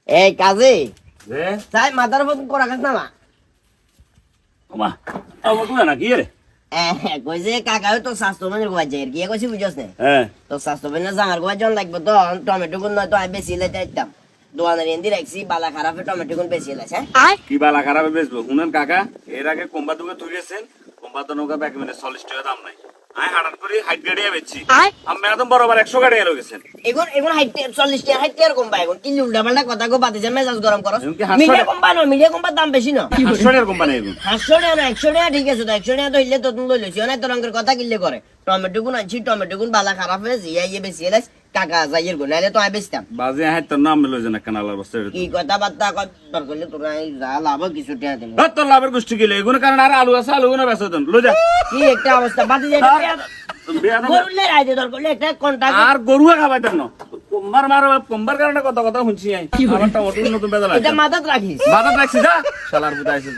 এই কাজে রে তাই মাথার উপর করা কাজ না মা ওমা আমার কোনা না কি রে কইছে কাকাও তো স্বাস্থ্য মানে গোয়া যায় কি কইছি বুঝছস না হ্যাঁ তো স্বাস্থ্য মানে জাঙ্গার গোয়া জন লাগবে তো টমেটো গুণ নয় তো আমি বেশি লে চাইতাম দোয়ানের এন্দি রাখছি বালা খারাপে টমেটো গুণ বেশি লেছে কি বালা খারাপ বেচবো শুনেন কাকা এর আগে কোম্বা দুকে তুইছেন কোম্বা তো নৌকা ব্যাগ মানে 40 টাকা দাম নাই আই হাড়ার করে হাইট গাড়িয়া বেচছি আমি একদম বরাবর 100 গাড়িয়া লগেছেন এখন হাইট 40 টাকা হাইট টাকা কম পায় এখন কি উল্টা পাল্টা কথা কো বাতে মেজাজ গরম করো এখন কি 500 মিডিয়া কম পায় না মিডিয়া কম দাম বেশি না 500 টাকার কোম্পানি এখন 500 টাকা না 100 টাকা ঠিক আছে তো 100 টাকা তো হইলে তো তুমি লইছি অনেক তরঙ্গের কথা কিনলে করে টমেটো গুণ আনছি টমেটো গুণ বালা খারাপ হয়েছে ইয়ে বেশি এলে কাকা যাইয়ের গুণ নাইলে তো আমি বেচতাম বাজে হাইট তোর নাম লইছে না কানালার বস্তা কি কথাবার্তা দর করলে তোরা যা লাভ কিছু টাকা দিবি তোর লাভের গোষ্ঠী গেলে এগুলো কারণ আর আলু আছে আলু গুলো বেচা দেন লই যা কি একটা অবস্থা বাতি যাই গরুলে রাইতে দর করলে একটা কন্টাক্ট আর গরুয়া খাবাই দেন না কোম্বার কারণে কত কথা শুনছি আমার টমেটো নতুন বেদা এটা মাথাত রাখিস বাজার রাখছি যা শালার বুঝাইছিস